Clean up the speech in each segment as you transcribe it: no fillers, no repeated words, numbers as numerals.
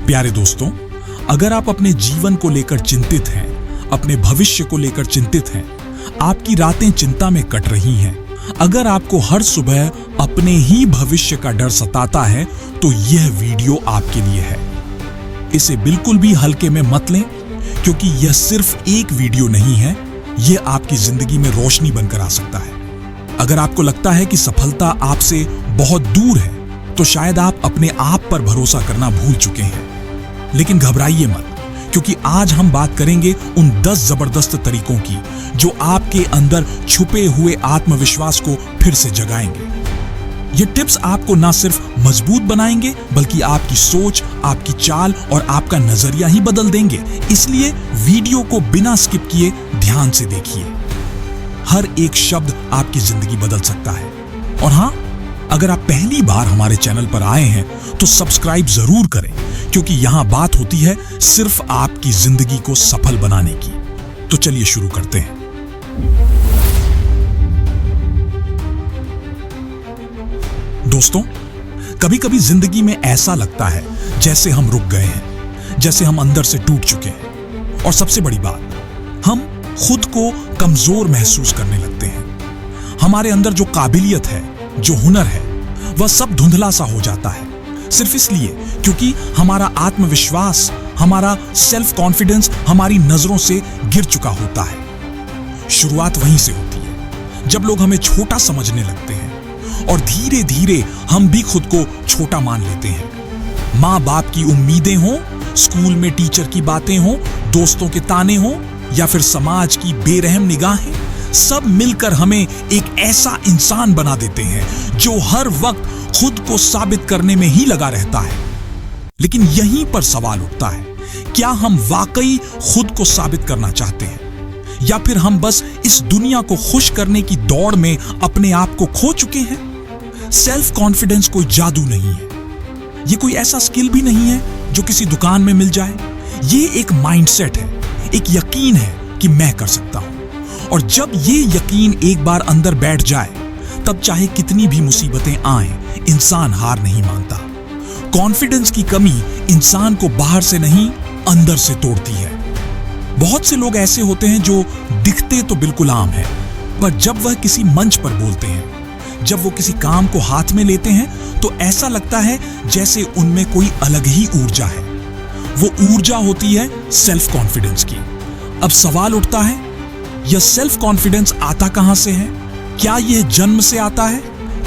प्यारे दोस्तों, अगर आप अपने जीवन को लेकर चिंतित हैं, अपने भविष्य को लेकर चिंतित हैं, आपकी रातें चिंता में कट रही हैं, अगर आपको हर सुबह अपने ही भविष्य का डर सताता है, तो यह वीडियो आपके लिए है। इसे बिल्कुल भी हल्के में मत लें, क्योंकि यह सिर्फ एक वीडियो नहीं है, यह आपकी जिंदगी में रोशनी बनकर आ सकता है। अगर आपको लगता है कि सफलता आपसे बहुत दूर है, तो शायद आप अपने आप पर भरोसा करना भूल चुके हैं। लेकिन घबराइए मत, क्योंकि आज हम बात करेंगे उन 10 जबरदस्त तरीकों की जो आपके अंदर छुपे हुए आत्मविश्वास को फिर से जगाएंगे। ये टिप्स आपको ना सिर्फ मजबूत बनाएंगे, बल्कि आपकी सोच, आपकी चाल और आपका नजरिया ही बदल देंगे। इसलिए वीडियो को बिना स्किप किए ध्यान से देखिए। हर एक शब्द आपकी जिंदगी बदल सकता है। और हां, अगर आप पहली बार हमारे चैनल पर आए हैं तो सब्सक्राइब जरूर करें, क्योंकि यहां बात होती है सिर्फ आपकी जिंदगी को सफल बनाने की। तो चलिए शुरू करते हैं। दोस्तों, कभी कभी जिंदगी में ऐसा लगता है जैसे हम रुक गए हैं, जैसे हम अंदर से टूट चुके हैं। और सबसे बड़ी बात, हम खुद को कमजोर महसूस करने लगते हैं। हमारे अंदर जो काबिलियत है, जो हुनर है, वह सब धुंधला सा हो जाता है, सिर्फ इसलिए क्योंकि हमारा आत्मविश्वास, हमारा सेल्फ कॉन्फिडेंस हमारी नजरों से गिर चुका होता है। शुरुआत वहीं से होती है, जब लोग हमें छोटा समझने लगते हैं और धीरे धीरे हम भी खुद को छोटा मान लेते हैं। माँ बाप की उम्मीदें हों, स्कूल में टीचर की बातें हों, दोस्तों के ताने हों, या फिर समाज की बेरहम निगाहें, सब मिलकर हमें एक ऐसा इंसान बना देते हैं जो हर वक्त खुद को साबित करने में ही लगा रहता है। लेकिन यहीं पर सवाल उठता है, क्या हम वाकई खुद को साबित करना चाहते हैं, या फिर हम बस इस दुनिया को खुश करने की दौड़ में अपने आप को खो चुके हैं? सेल्फ कॉन्फिडेंस कोई जादू नहीं है, ये कोई ऐसा स्किल भी नहीं है जो किसी दुकान में मिल जाए। ये एक माइंडसेट है, एक यकीन है कि मैं कर सकता हूं। और जब ये यकीन एक बार अंदर बैठ जाए, तब चाहे कितनी भी मुसीबतें आएं, इंसान हार नहीं मानता। कॉन्फिडेंस की कमी इंसान को बाहर से नहीं, अंदर से तोड़ती है। बहुत से लोग ऐसे होते हैं जो दिखते तो बिल्कुल आम है, पर जब वह किसी मंच पर बोलते हैं, जब वो किसी काम को हाथ में लेते हैं, तो ऐसा लगता है जैसे उनमें कोई अलग ही ऊर्जा है। वो ऊर्जा होती है सेल्फ कॉन्फिडेंस की। अब सवाल उठता है, यह सेल्फ कॉन्फिडेंस आता कहां से है? क्या यह जन्म से आता है?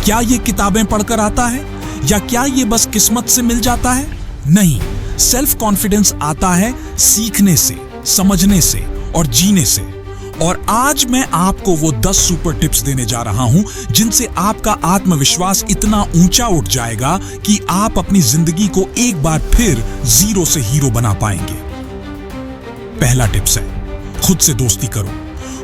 क्या यह किताबें पढ़कर आता है? या क्या यह बस किस्मत से मिल जाता है? नहीं, सेल्फ कॉन्फिडेंस आता है सीखने से, समझने से और जीने से। और आज मैं आपको वो 10 सुपर टिप्स देने जा रहा हूं जिनसे आपका आत्मविश्वास इतना ऊंचा उठ जाएगा कि आप अपनी जिंदगी को एक बार फिर जीरो से हीरो बना पाएंगे। पहला टिप्स है, खुद से दोस्ती करो,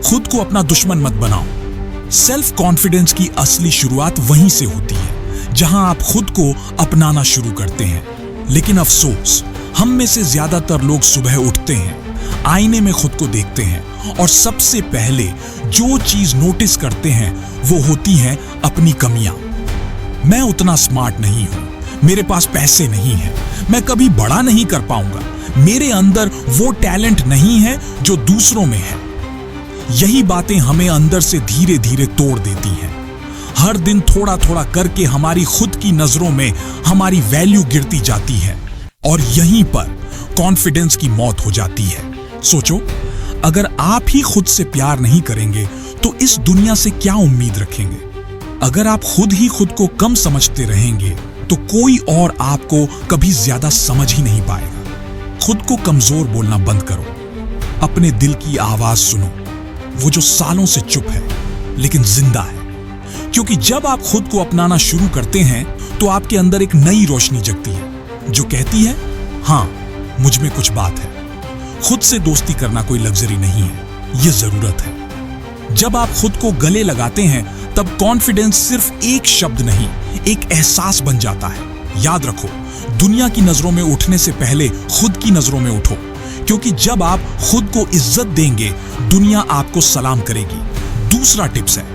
खुद को अपना दुश्मन मत बनाओ। सेल्फ कॉन्फिडेंस की असली शुरुआत वहीं से होती है, जहां आप खुद को अपनाना शुरू करते हैं। लेकिन अफसोस, हम में से ज्यादातर लोग सुबह उठते हैं, आईने में खुद को देखते हैं और सबसे पहले जो चीज नोटिस करते हैं वो होती है अपनी कमियां। मैं उतना स्मार्ट नहीं हूं, मेरे पास पैसे नहीं है, मैं कभी बड़ा नहीं कर पाऊंगा, मेरे अंदर वो टैलेंट नहीं है जो दूसरों में है। यही बातें हमें अंदर से धीरे धीरे तोड़ देती हैं। हर दिन थोड़ा थोड़ा करके हमारी खुद की नजरों में हमारी वैल्यू गिरती जाती है और यहीं पर कॉन्फिडेंस की मौत हो जाती है। सोचो, अगर आप ही खुद से प्यार नहीं करेंगे तो इस दुनिया से क्या उम्मीद रखेंगे? अगर आप खुद ही खुद को कम समझते रहेंगे तो कोई और आपको कभी ज्यादा समझ ही नहीं पाएगा। खुद को कमजोर बोलना बंद करो, अपने दिल की आवाज सुनो, वो जो सालों से चुप है लेकिन जिंदा है। क्योंकि जब आप खुद को अपनाना शुरू करते हैं तो आपके अंदर एक नई रोशनी जगती है जो कहती है, हां, मुझ में कुछ बात है। खुद से दोस्ती करना कोई लग्जरी नहीं है, यह जरूरत है। जब आप खुद को गले लगाते हैं तब कॉन्फिडेंस सिर्फ एक शब्द नहीं, एक एहसास बन जाता है। याद रखो, दुनिया की नजरों में उठने से पहले खुद की नजरों में उठो, क्योंकि जब आप खुद को इज्जत देंगे, दुनिया आपको सलाम करेगी। दूसरा टिप्स है,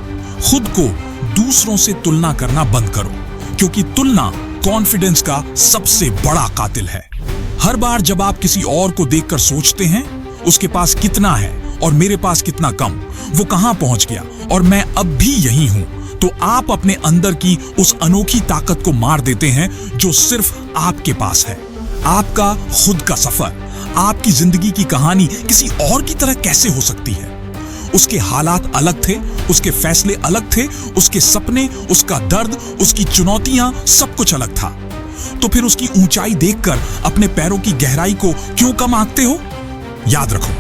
खुद को दूसरों से तुलना करना बंद करो, क्योंकि तुलना कॉन्फिडेंस का सबसे बड़ा कातिल है। हर बार जब आप किसी और को देखकर सोचते हैं, उसके पास कितना है और मेरे पास कितना कम, वो कहां पहुंच गया और मैं अब भी यही हूं, तो आप अपने अंदर की उस अनोखी ताकत को मार देते हैं जो सिर्फ आपके पास है। आपका खुद का सफर, आपकी जिंदगी की कहानी किसी और की तरह कैसे हो सकती है? उसके हालात अलग थे, उसके फैसले अलग थे, उसके सपने, उसका दर्द, उसकी चुनौतियां, सब कुछ अलग था। तो फिर उसकी ऊंचाई देखकर अपने पैरों की गहराई को क्यों कम आंकते हो? याद रखो,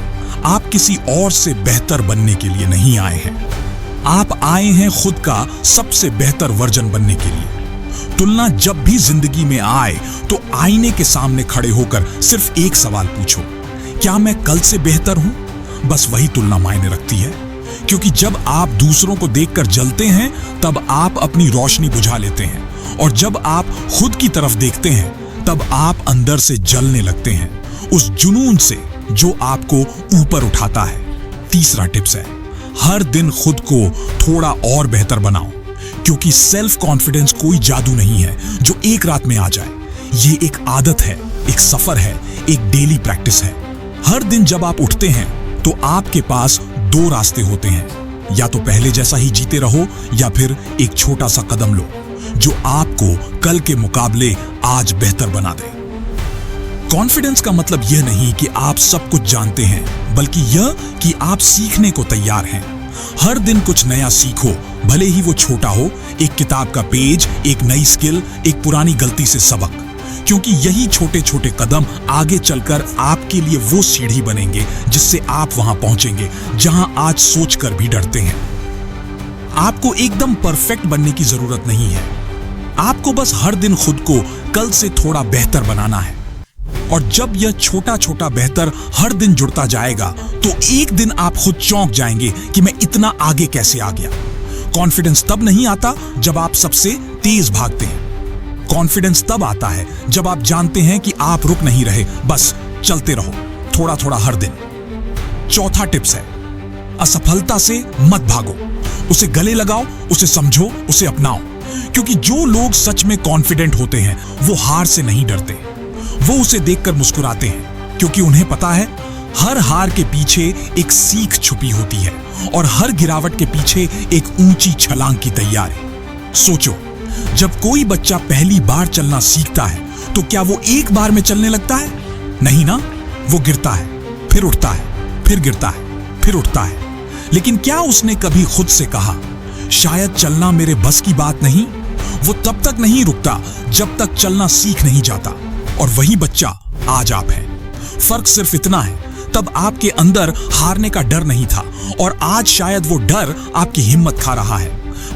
आप किसी और से बेहतर बनने के लिए नहीं आए हैं। आप आए हैं खुद का सबसे बेहतर वर्जन बनने के लिए। तुलना जब भी जिंदगी में आए तो आईने के सामने खड़े होकर सिर्फ एक सवाल पूछो, क्या मैं कल से बेहतर हूं? बस वही तुलना मायने रखती है, क्योंकि जब आप दूसरों को देखकर जलते हैं तब आप अपनी रोशनी बुझा लेते हैं, और जब आप खुद की तरफ देखते हैं तब आप अंदर से जलने लगते हैं, उस जुनून से जो आपको ऊपर उठाता है। तीसरा टिप्स है, हर दिन खुद को थोड़ा और बेहतर बनाओ, क्योंकि सेल्फ कॉन्फिडेंस कोई जादू नहीं है जो एक रात में आ जाए। ये एक आदत है, एक सफर है, एक डेली प्रैक्टिस है। हर दिन जब आप उठते हैं तो आपके पास दो रास्ते होते हैं, या तो पहले जैसा ही जीते रहो या फिर एक छोटा सा कदम लो जो आपको कल के मुकाबले आज बेहतर बना दे। कॉन्फिडेंस का मतलब यह नहीं कि आप सब कुछ जानते हैं, बल्कि यह कि आप सीखने को तैयार हैं। हर दिन कुछ नया सीखो, भले ही वो छोटा हो, एक किताब का पेज, एक नई स्किल, एक पुरानी गलती से सबक, क्योंकि यही छोटे छोटे कदम आगे चलकर आपके लिए वो सीढ़ी बनेंगे जिससे आप वहां पहुंचेंगे जहां आज सोचकर भी डरते हैं। आपको एकदम परफेक्ट बनने की जरूरत नहीं है, आपको बस हर दिन खुद को कल से थोड़ा बेहतर बनाना है। और जब यह छोटा छोटा बेहतर हर दिन जुड़ता जाएगा तो एक दिन आप खुद चौंक जाएंगे कि मैं इतना आगे कैसे आ गया। कॉन्फिडेंस तब नहीं आता जब आप सबसे तेज भागते हैं, कॉन्फिडेंस तब आता है जब आप जानते हैं कि आप रुक नहीं रहे, बस चलते रहो, थोड़ा थोड़ा हर दिन। चौथा टिप्स है, असफलता से मत भागो, उसे गले लगाओ, उसे समझो, उसे अपनाओ, क्योंकि जो लोग सच में कॉन्फिडेंट होते हैं वो हार से नहीं डरते, वो उसे देखकर मुस्कुराते हैं, क्योंकि उन्हें पता है हर हार के पीछे एक सीख छुपी होती है और हर गिरावट के पीछे एक ऊंची छलांग की तैयारी। सोचो, जब कोई बच्चा पहली बार चलना सीखता है तो क्या वो एक बार में चलने लगता है? नहीं ना, वो गिरता है, फिर उठता है, फिर गिरता है, फिर उठता है। लेकिन क्या उसने कभी खुद से कहा, शायद चलना मेरे बस की बात नहीं? वो तब तक नहीं रुकता जब तक चलना सीख नहीं जाता। और वही बच्चा आज आप हैं। फर्क सिर्फ इतना है, तब आपके अंदर हारने का डर नहीं था और आज शायद वो डर आपकी हिम्मत खा रहा है।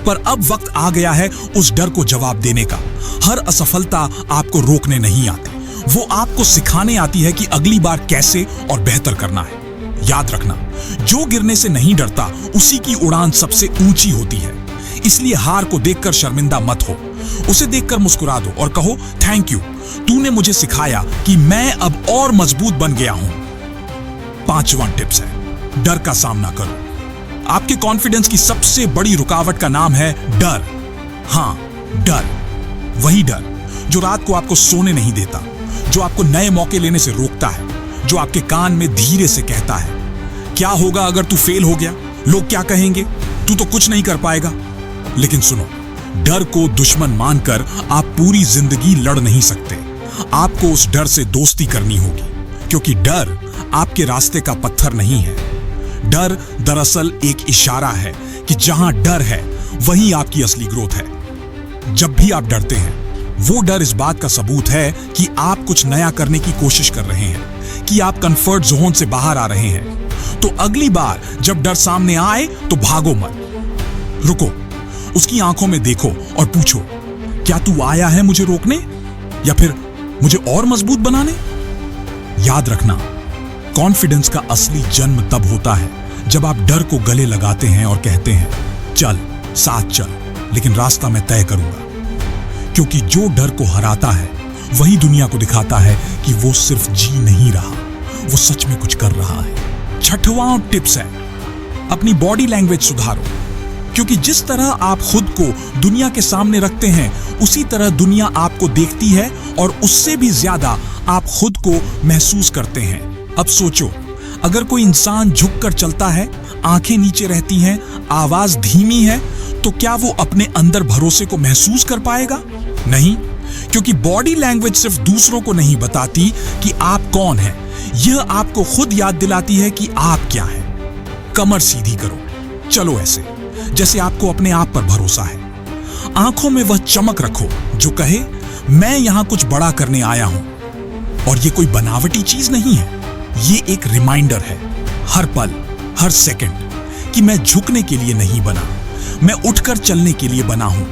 पर अब वक्त आ गया है उस डर को जवाब देने का। हर असफलता आपको रोकने नहीं आती, वो आपको सिखाने आती है कि अगली बार कैसे और बेहतर करना है। याद रखना, जो गिरने से नहीं डरता उसी की उड़ान सबसे ऊंची होती है। इसलिए हार को देखकर शर्मिंदा मत हो, उसे देखकर मुस्कुरा दो और कहो, थैंक यू, तूने मुझे सिखाया कि मैं अब और मजबूत बन गया हूं। पांचवा टिप्स है, डर का सामना करो। आपके कॉन्फिडेंस की सबसे बड़ी रुकावट का नाम है डर। हां, डर, वही डर जो रात को आपको सोने नहीं देता, जो आपको नए मौके लेने से रोकता है, जो आपके कान में धीरे से कहता है, क्या होगा अगर तू फेल हो गया? लोग क्या कहेंगे? तू तो कुछ नहीं कर पाएगा। लेकिन सुनो, डर को दुश्मन मानकर आप पूरी जिंदगी लड़ नहीं सकते। आपको उस डर से दोस्ती करनी होगी, क्योंकि डर आपके रास्ते का पत्थर नहीं है। डर दरअसल एक इशारा है कि जहां डर है वहीं आपकी असली ग्रोथ है। जब भी आप डरते हैं, वो डर इस बात का सबूत है कि आप कुछ नया करने की कोशिश कर रहे हैं, कि आप कंफर्ट जोन से बाहर आ रहे हैं। तो अगली बार जब डर सामने आए तो भागो मत, रुको, उसकी आंखों में देखो और पूछो, क्या तू आया है मुझे रोकने या फिर मुझे और मजबूत बनाने? याद रखना, कॉन्फिडेंस का असली जन्म तब होता है जब आप डर को गले लगाते हैं और कहते हैं, चल साथ चल, लेकिन रास्ता मैं तय करूंगा। क्योंकि जो डर को हराता है वही दुनिया को दिखाता है कि वो सिर्फ जी नहीं रहा, वो सच में कुछ कर रहा है। छठवां टिप्स है, अपनी बॉडी लैंग्वेज सुधारो। क्योंकि जिस तरह आप खुद को दुनिया के सामने रखते हैं, उसी तरह दुनिया आपको देखती है और उससे भी ज्यादा आप खुद को महसूस करते हैं। अब सोचो, अगर कोई इंसान झुककर चलता है, आंखें नीचे रहती हैं, आवाज धीमी है, तो क्या वो अपने अंदर भरोसे को महसूस कर पाएगा? नहीं, क्योंकि बॉडी लैंग्वेज सिर्फ दूसरों को नहीं बताती कि आप कौन हैं, यह आपको खुद याद दिलाती है कि आप क्या हैं। कमर सीधी करो, चलो ऐसे जैसे आपको अपने आप पर भरोसा है। आंखों में वह चमक रखो जो कहे, मैं यहां कुछ बड़ा करने आया हूं। और ये कोई बनावटी चीज नहीं है, ये एक रिमाइंडर है, हर पल, हर सेकंड, कि मैं झुकने के लिए नहीं बना, मैं उठकर चलने के लिए बना हूं।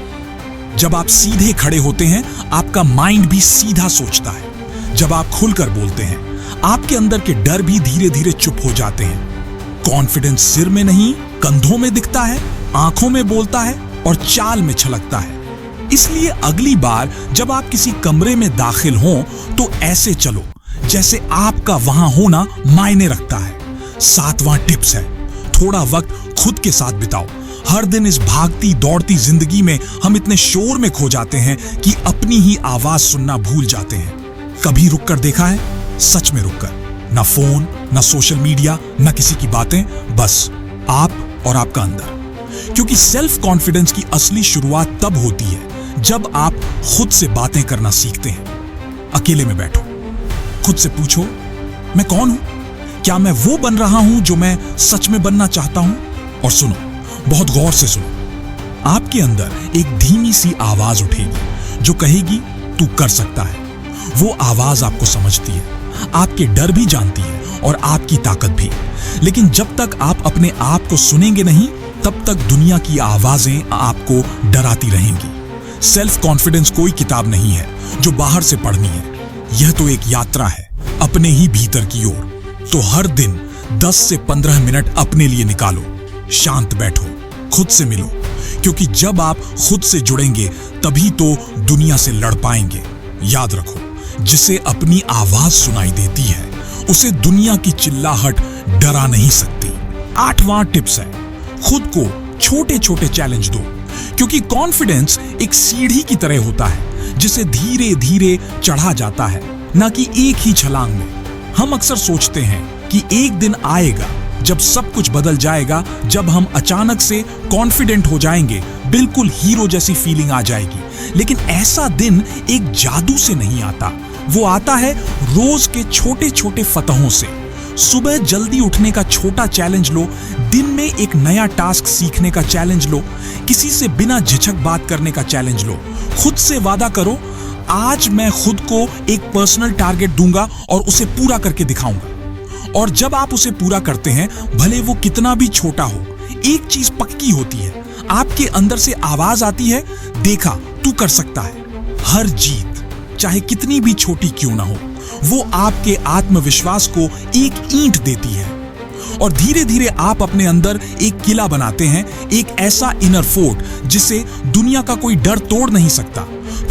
जब आप सीधे खड़े होते हैं, आपका माइंड भी सीधा सोचता है। जब आप खुलकर बोलते हैं, आपके अंदर के डर भी धीरे धीरे चुप हो जाते हैं। कॉन्फिडेंस सिर में नहीं, कंधों में दिखता है, आंखों में बोलता है और चाल में छलकता है। इसलिए अगली बार जब आप किसी कमरे में दाखिल हों, तो ऐसे चलो जैसे आपका वहां होना मायने रखता है। 7वां टिप्स है, थोड़ा वक्त खुद के साथ बिताओ। हर दिन इस भागती दौड़ती जिंदगी में हम इतने शोर में खो जाते हैं कि अपनी ही आवाज सुनना भूल जाते हैं। कभी रुककर देखा है? सच में रुककर, ना फोन, ना सोशल मीडिया, ना किसी की बातें, बस आप और आपका अंदर। क्योंकि सेल्फ कॉन्फिडेंस की असली शुरुआत तब होती है जब आप खुद से बातें करना सीखते हैं। अकेले में बैठो, खुद से पूछो, मैं कौन हूं? क्या मैं वो बन रहा हूं जो मैं सच में बनना चाहता हूं? और सुनो, बहुत गौर से सुनो, आपके अंदर एक धीमी सी आवाज उठेगी जो कहेगी, तू कर सकता है। वो आवाज आपको समझती है, आपके डर भी जानती है और आपकी ताकत भी। लेकिन जब तक आप अपने आप को सुनेंगे नहीं, तब तक दुनिया की आवाजें आपको डराती रहेंगी। सेल्फ कॉन्फिडेंस कोई किताब नहीं है जो बाहर से पढ़नी है, यह तो एक यात्रा है अपने ही भीतर की ओर। तो हर दिन 10 से 15 मिनट अपने लिए निकालो, शांत बैठो, खुद से मिलो, क्योंकि जब आप खुद से जुड़ेंगे तभी तो दुनिया से लड़ पाएंगे। याद रखो, जिसे अपनी आवाज सुनाई देती है, उसे दुनिया की चिल्लाहट डरा नहीं सकती। 8वां टिप्स है, खुद को छोटे छोटे चैलेंज दो, क्योंकि कॉन्फिडेंस एक सीढ़ी की तरह होता है जिसे धीरे धीरे चढ़ा जाता है, ना कि एक ही छलांग में। हम अक्सर सोचते हैं कि एक दिन आएगा जब सब कुछ बदल जाएगा, जब हम अचानक से कॉन्फिडेंट हो जाएंगे, बिल्कुल हीरो जैसी फीलिंग आ जाएगी। लेकिन ऐसा दिन एक जादू से नहीं आता, वो आता है रोज के छोटे छोटे फतहों से। सुबह जल्दी उठने का छोटा चैलेंज लो, दिन में एक नया टास्क सीखने का चैलेंज लो, किसी से बिना झिझक बात करने का चैलेंज लो। खुद से वादा करो, आज मैं खुद को एक पर्सनल टारगेट दूंगा और उसे पूरा करके दिखाऊंगा। और जब आप उसे पूरा करते हैं, भले वो कितना भी छोटा हो, एक चीज पक्की होती है, आपके अंदर से आवाज आती है, देखा तू कर सकता है। हर जीत, चाहे कितनी भी छोटी क्यों ना हो, वो आपके आत्मविश्वास को एक ईंट देती है। और धीरे धीरे आप अपने अंदर एक किला बनाते हैं, एक ऐसा इनर फोर्ट जिसे दुनिया का कोई डर तोड़ नहीं सकता।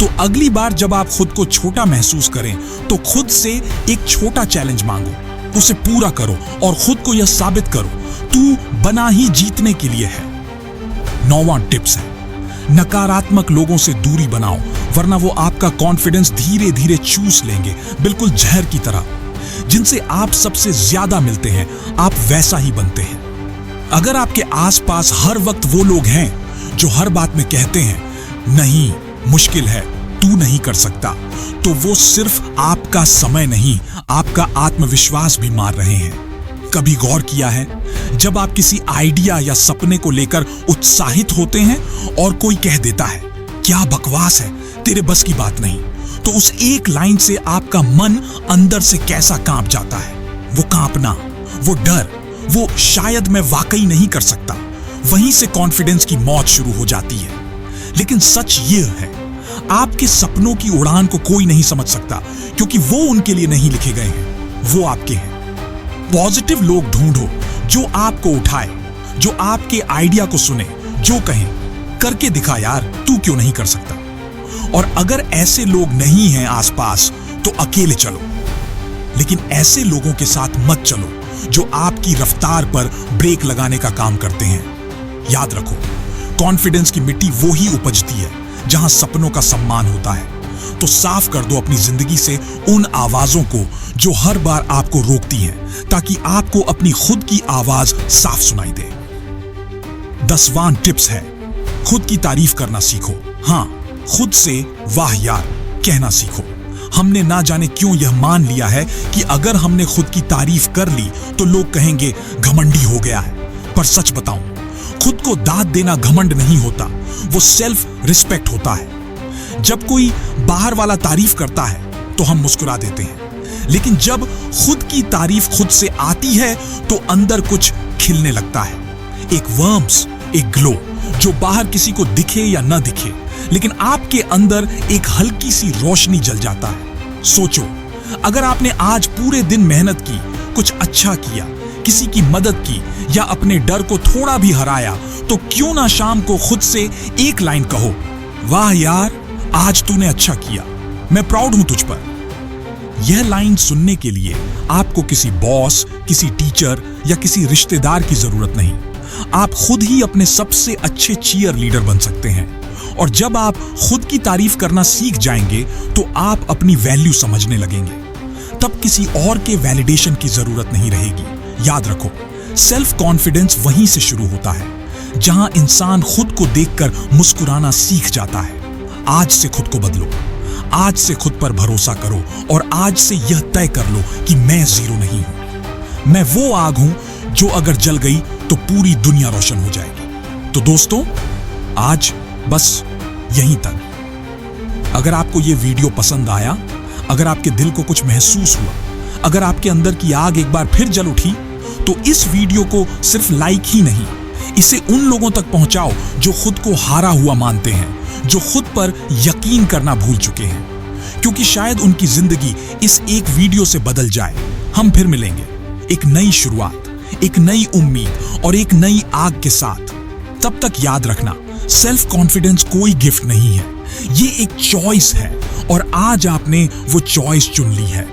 तो अगली बार जब आप खुद को छोटा महसूस करें, तो खुद से एक छोटा चैलेंज मांगो, उसे पूरा करो और खुद को यह साबित करो, तू बना ही जीतने के लिए है। 9वां टिप्स है, नकारात्मक लोगों से दूरी बनाओ, वरना वो आपका कॉन्फिडेंस धीरे धीरे चूस लेंगे, बिल्कुल जहर की तरह। जिनसे आप सबसे ज्यादा मिलते हैं, आप वैसा ही बनते हैं। अगर आपके आसपास हर वक्त वो लोग हैं जो हर बात में कहते हैं, नहीं, मुश्किल है, तू नहीं कर सकता, तो वो सिर्फ आपका समय नहीं, आपका आत्मविश्वास भी मार रहे हैं। कभी गौर किया है, जब आप किसी आइडिया या सपने को लेकर उत्साहित होते हैं और कोई कह देता है, क्या बकवास है, तेरे बस की बात नहीं, तो उस एक लाइन से आपका मन अंदर से कैसा कांप जाता है। वो कांपना, वो डर, वो शायद मैं वाकई नहीं कर सकता, वहीं से कॉन्फिडेंस की मौत शुरू हो जाती है। लेकिन सच ये है, आपके सपनों की उड़ान को कोई नहीं समझ सकता, क्योंकि वो उनके लिए नहीं लिखे गए हैं, वो आपके हैं। पॉजिटिव लोग ढूंढो जो आपको उठाए, जो आपके आइडिया को सुने, जो कहें, करके दिखा यार, तू क्यों नहीं कर सकता। और अगर ऐसे लोग नहीं हैं आसपास, तो अकेले चलो, लेकिन ऐसे लोगों के साथ मत चलो जो आपकी रफ्तार पर ब्रेक लगाने का काम करते हैं। याद रखो, कॉन्फिडेंस की मिट्टी वो ही उपजती है जहां सपनों का सम्मान होता है। तो साफ कर दो अपनी जिंदगी से उन आवाजों को जो हर बार आपको रोकती हैं, ताकि आपको अपनी खुद की आवाज साफ सुनाई दे। 10वां टिप्स है, खुद की तारीफ करना सीखो। हां, खुद से वाह यार कहना सीखो। हमने ना जाने क्यों यह मान लिया है कि अगर हमने खुद की तारीफ कर ली तो लोग कहेंगे घमंडी हो गया है। पर सच बताऊं, खुद को दाद देना घमंड नहीं होता, वो सेल्फ रिस्पेक्ट होता है। जब कोई बाहर वाला तारीफ करता है तो हम मुस्कुरा देते हैं, लेकिन जब खुद की तारीफ खुद से आती है तो अंदर कुछ खिलने लगता है। एक वर्म्स, एक ग्लो जो बाहर किसी को दिखे या ना दिखे, लेकिन आपके अंदर एक हल्की सी रोशनी जल जाता है। सोचो, अगर आपने आज पूरे दिन मेहनत की, कुछ अच्छा किया, किसी की मदद की या अपने डर को थोड़ा भी हराया, तो क्यों ना शाम को खुद से एक लाइन कहो, वाह यार आज तूने अच्छा किया, मैं प्राउड हूं तुझ पर। यह लाइन सुनने के लिए आपको किसी बॉस, किसी टीचर या किसी रिश्तेदार की जरूरत नहीं। आप खुद ही अपने सबसे अच्छे चीयर लीडर बन सकते हैं। और जब आप खुद की तारीफ करना सीख जाएंगे तो आप अपनी वैल्यू समझने लगेंगे। तब किसी और के वैलिडेशन की जरूरत नहीं रहेगी। याद रखो, सेल्फ कॉन्फिडेंस वहीं से शुरू होता है जहां इंसान खुद को देखकर मुस्कुराना सीख जाता है। आज से खुद को बदलो, आज से खुद पर भरोसा करो और आज से यह तय कर लो कि मैं जीरो नहीं हूं। मैं वो आग हूं जो अगर जल गई तो पूरी दुनिया रोशन हो जाएगी। तो दोस्तों, आज बस यहीं तक। अगर आपको यह वीडियो पसंद आया, अगर आपके दिल को कुछ महसूस हुआ, अगर आपके अंदर की आग एक बार फिर जल उठी, तो इस वीडियो को सिर्फ लाइक ही नहीं, इसे उन लोगों तक पहुंचाओ जो खुद को हारा हुआ मानते हैं, जो खुद पर यकीन करना भूल चुके हैं, क्योंकि शायद उनकी जिंदगी इस एक वीडियो से बदल जाए। हम फिर मिलेंगे एक नई शुरुआत, एक नई उम्मीद और एक नई आग के साथ। तब तक याद रखना, सेल्फ कॉन्फिडेंस कोई गिफ्ट नहीं है, ये एक चॉइस है और आज आपने वो चॉइस चुन ली है।